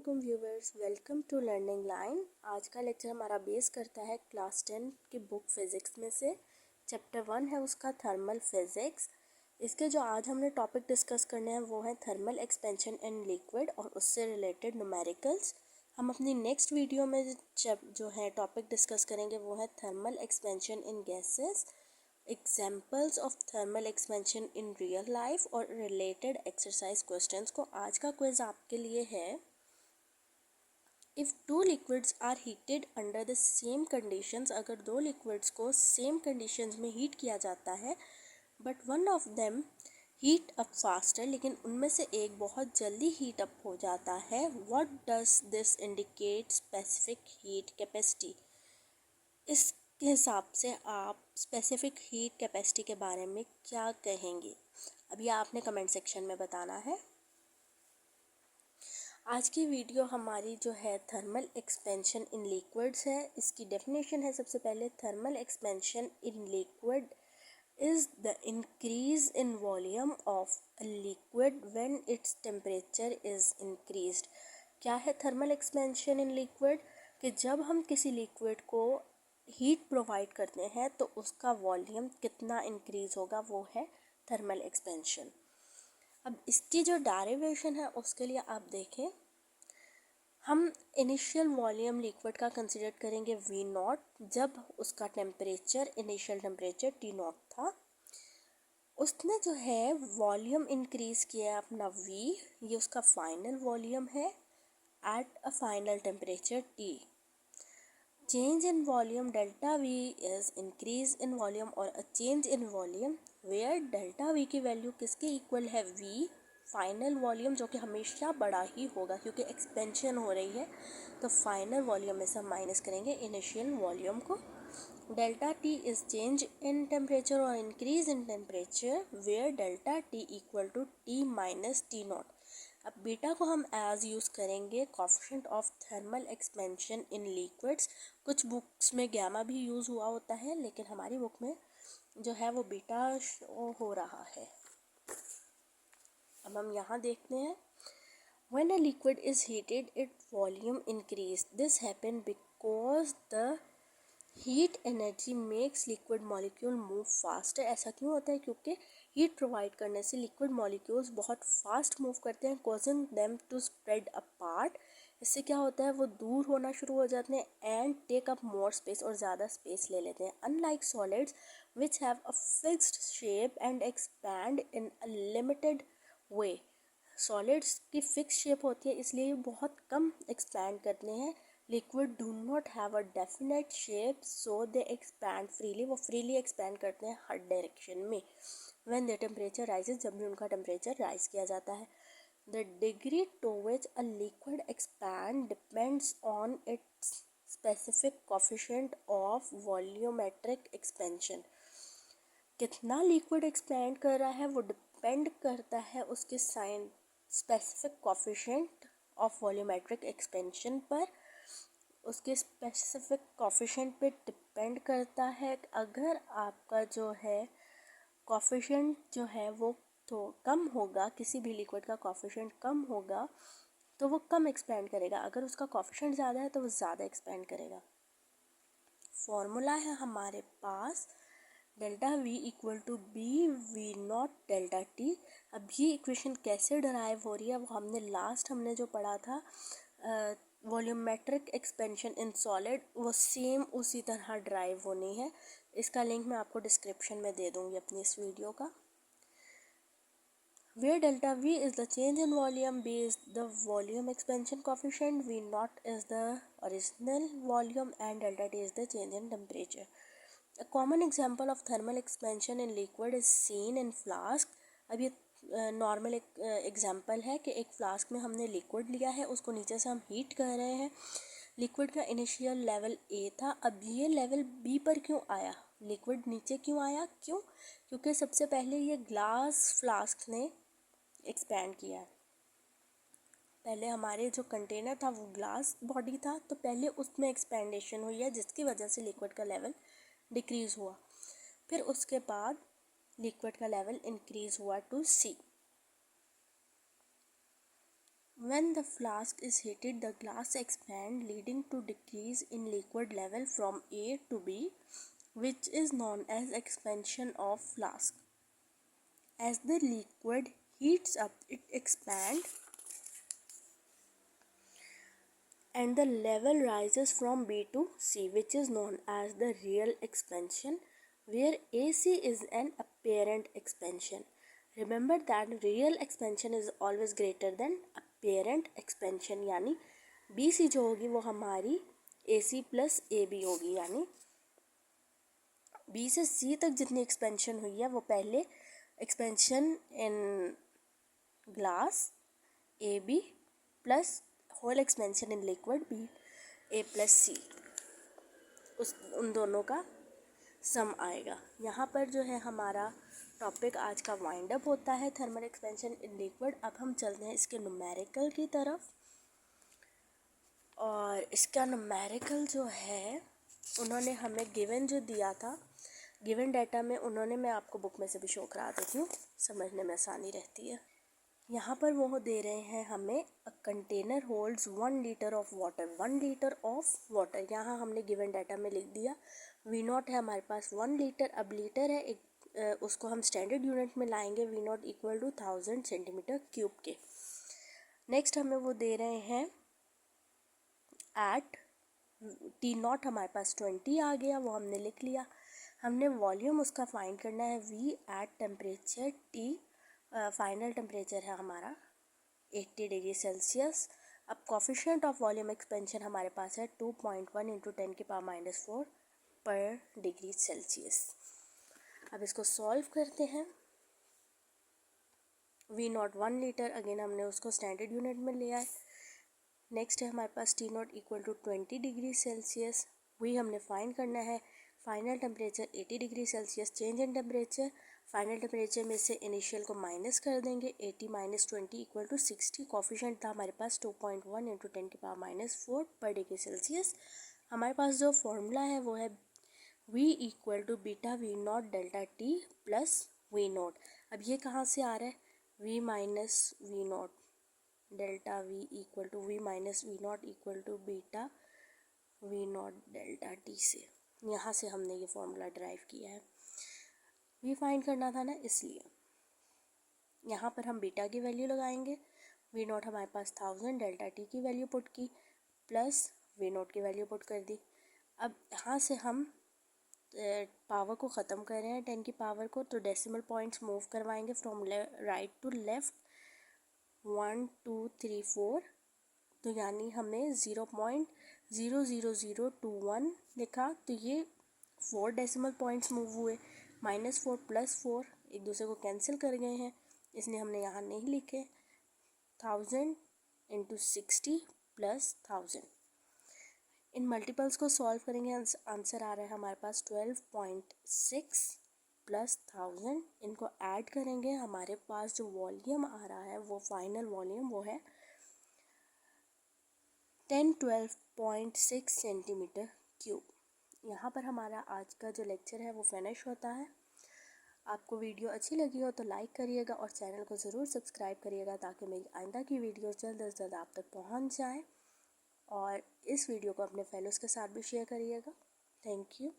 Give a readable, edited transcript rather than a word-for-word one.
वालेकुम viewers, welcome to learning line. आज का लेक्चर हमारा बेस करता है क्लास 10 की बुक फिज़िक्स में से। चैप्टर 1 है उसका थर्मल फिज़िक्स। इसके जो आज हमने टॉपिक डिस्कस करने हैं वो है थर्मल एक्सपेंशन इन लिक्विड और उससे रिलेटेड न्यूमेरिकल्स। हम अपनी नेक्स्ट वीडियो में जो है टॉपिक डिस्कस करेंगे वो है thermal expansion in gases, examples of thermal expansion in real life और रिलेटेड एक्सरसाइज क्वेश्चंस को। आज का क्विज आपके लिए है, if two liquids are heated under the same conditions, अगर दो लिक्विड्स को सेम कंडीशंस में हीट किया जाता है but one of them heat up faster, लेकिन उनमें से एक बहुत जल्दी हीट अप हो जाता है, what does this indicate specific heat capacity. इसके हिसाब से आप स्पेसिफिक हीट कैपेसिटी के बारे में क्या कहेंगे, अभी आपने कमेंट सेक्शन में बताना है। आज की वीडियो हमारी जो है थर्मल एक्सपेंशन इन लिक्विड्स है। इसकी डेफिनेशन है सबसे पहले, thermal expansion in liquid is the increase in volume of a liquid when its temperature is increased. क्या है थर्मल एक्सपेंशन इन लिक्विड? कि जब हम किसी लिक्विड को हीट प्रोवाइड करते हैं तो उसका वॉल्यूम कितना इंक्रीज होगा, वो है थर्मल एक्सपेंशन। अब इसकी जो डेरिवेशन है उसके लिए आप देखें, हम इनिशियल वॉल्यूम लिक्विड का कंसिडर करेंगे वी नॉट, जब उसका temperature initial temperature T not था। उसने जो है वॉल्यूम इंक्रीज किया अपना वी, ये उसका फाइनल वॉल्यूम है at a final temperature T. Change in volume delta V is increase in volume और a change in volume where delta V की वैल्यू किसके इक्वल है, वी फाइनल वॉल्यूम, जो कि हमेशा बड़ा ही होगा क्योंकि एक्सपेंशन हो रही है। तो फाइनल वॉल्यूम में से हम माइनस करेंगे इनिशियल वॉल्यूम को। Delta T is change in temperature और increase in temperature where delta T equal to T minus T naught. अब बीटा को हम एज यूज़ करेंगे coefficient of thermal expansion in liquids. कुछ बुक्स में gamma भी use हुआ होता है, लेकिन हमारी बुक में जो है वो बीटा हो रहा है। अब हम यहाँ देखते हैं, when a liquid is heated its volume increase, this happen because the heat energy makes liquid molecule move faster. ऐसा क्यों होता है? क्योंकि हीट प्रोवाइड करने से लिक्विड मॉलिक्यूल्स बहुत फास्ट मूव करते हैं, causing them to spread apart. इससे क्या होता है, वो दूर होना शुरू हो जाते हैं and take up more space, और ज़्यादा स्पेस ले लेते हैं। Unlike solids which have a fixed shape and expand in a limited way, solids की फिक्स शेप होती है इसलिए ये बहुत कम एक्सपैंड करते हैं। Liquid do not have a definite shape so they expand freely, वो फ्रीली एक्सपैंड करते हैं हर डायरेक्शन में। व्हेन द टेम्परेचर राइजेस, जब भी उनका टेम्परेचर राइज किया जाता है। The degree to which a liquid expand depends on its specific coefficient of volumetric expansion. कितना लिक्विड एक्सपैंड कर रहा है वो डिपेंड करता है उसके साइन specific coefficient of volumetric expansion पर। उसके स्पेसिफिक कोफिशिएंट पे डिपेंड करता है। अगर आपका जो है कोफिशिएंट जो है वो तो कम होगा, किसी भी लिक्विड का कोफिशिएंट कम होगा तो वो कम एक्सपैंड करेगा, अगर उसका कोफिशिएंट ज़्यादा है तो वो ज़्यादा एक्सपैंड करेगा। फॉर्मूला है हमारे पास, delta V equal to b V not delta T. अब ये इक्वेशन कैसे डराइव हो रही है वो हमने जो पढ़ा था वॉल्यूमेट्रिक एक्सपेंशन इन सॉलिड, वो सेम उसी तरह ड्राइव होनी है। इसका लिंक मैं आपको डिस्क्रिप्शन में दे दूँगी अपनी इस वीडियो का। Where delta V is the change in volume, B is the volume expansion coefficient, V naught is the original volume and delta T is the change in temperature. A common example of thermal expansion in liquid is seen in flask. अब ये normal एक example है कि एक flask में हमने liquid लिया है, उसको नीचे से हम हीट कर रहे हैं। लिक्विड का इनिशियल लेवल ए था, अब ये लेवल बी पर क्यों आया, लिक्विड नीचे क्यों आया, क्यों? क्योंकि सबसे पहले ये ग्लास फ्लास्क ने एक्सपैंड किया है। पहले हमारे जो कंटेनर था वो ग्लास बॉडी था, तो पहले उसमें एक्सपेंडेशन हुई है जिसकी वजह से लिक्विड का लेवल डिक्रीज़ हुआ। फिर उसके बाद लिक्विड का लेवल इंक्रीज़ हुआ to C. When the flask is heated, the glass expands, leading to decrease in liquid level from A to B, which is known as expansion of flask. As the liquid heats up, it expands and the level rises from B to C, which is known as the real expansion, where AC is an apparent expansion. Remember that real expansion is always greater than apparent expansion, यानी BC जो होगी वो हमारी AC plus AB होगी, यानी B से C तक जितनी एक्सपेंशन हुई है वो पहले expansion in glass AB plus whole expansion in liquid B A plus C, उन दोनों का सम आएगा। यहाँ पर जो है हमारा टॉपिक आज का वाइंड अप होता है, थर्मल एक्सपेंशन इन लिक्विड। अब हम चलते हैं इसके न्यूमेरिकल की तरफ, और इसका न्यूमेरिकल जो है उन्होंने हमें गिवन जो दिया था, गिवन डाटा में उन्होंने, मैं आपको बुक में से भी शो करा देती हूँ, समझने में आसानी रहती है। यहाँ पर वो दे रहे हैं हमें a container holds 1 litre of water, 1 litre of water. यहाँ हमने गिवन डाटा में लिख दिया वी नॉट है हमारे पास 1 लीटर। अब लीटर है उसको हम स्टैंडर्ड यूनिट में लाएंगे, V not equal to 1000 centimetre cube के। नेक्स्ट हमें वो दे रहे हैं एट टी नॉट, हमारे पास 20 आ गया, वो हमने लिख लिया। हमने वॉल्यूम उसका फाइंड करना है V at temperature T, final temperature है हमारा 80 डिग्री सेल्सियस। अब कोफिशिएंट ऑफ वॉल्यूम एक्सपेंशन हमारे पास है 2.1 इंटू 10⁻⁴ पर डिग्री सेल्सियस। अब इसको सॉल्व करते हैं। वी नॉट 1 लीटर, अगेन हमने उसको स्टैंडर्ड यूनिट में लिया है। नेक्स्ट है हमारे पास T naught equal to 20 degree Celsius, वही हमने फाइंड करना है। Final temperature 80 degree Celsius, change in temperature, final temperature में से इनिशियल को माइनस कर देंगे, 80 माइनस 20 इक्वल टू 60। कोफिशिएंट था हमारे पास 2.1 इंटू 10⁻⁴ पर डिग्री सेल्सियस। हमारे पास जो फॉर्मूला है वो है V equal to beta V not delta T plus V not. अब ये कहाँ से आ रहा है, V minus V not delta V equal to V minus V not equal to beta V not delta T से, यहाँ से हमने ये फॉर्मूला ड्राइव किया है। V फाइंड करना था ना, इसलिए यहाँ पर हम बीटा की वैल्यू लगाएंगे। वी नॉट हमारे पास 1000, डेल्टा टी की वैल्यू पुट की, प्लस वी नॉट की वैल्यू पुट कर दी। अब यहाँ से हम पावर को ख़त्म कर रहे हैं 10 की पावर को, तो डेसिमल पॉइंट्स मूव करवाएंगे फ्रॉम राइट टू लेफ़्ट, 1 2 3 4, तो यानी हमने 0.00021 लिखा, तो ये 4 डेसिमल पॉइंट्स मूव हुए। -4 + 4 एक दूसरे को कैंसिल कर गए हैं, इसलिए हमने यहाँ नहीं लिखे। 1000 इंटू 60 प्लस 1000, इन मल्टीपल्स को सॉल्व करेंगे, आंसर आ रहा है हमारे पास 12.6 प्लस 1000। इनको ऐड करेंगे, हमारे पास जो वॉल्यूम आ रहा है वो फाइनल वॉल्यूम वो है 1012.6 सेंटीमीटर क्यूब। यहाँ पर हमारा आज का जो लेक्चर है वो फिनिश होता है। आपको वीडियो अच्छी लगी हो तो लाइक करिएगा और चैनल को ज़रूर सब्सक्राइब करिएगा, ताकि मेरी आइंदा की वीडियो जल्द से जल्द आप तक पहुँच जाए। और इस वीडियो को अपने फेलोज़ के साथ भी शेयर करिएगा। Thank you.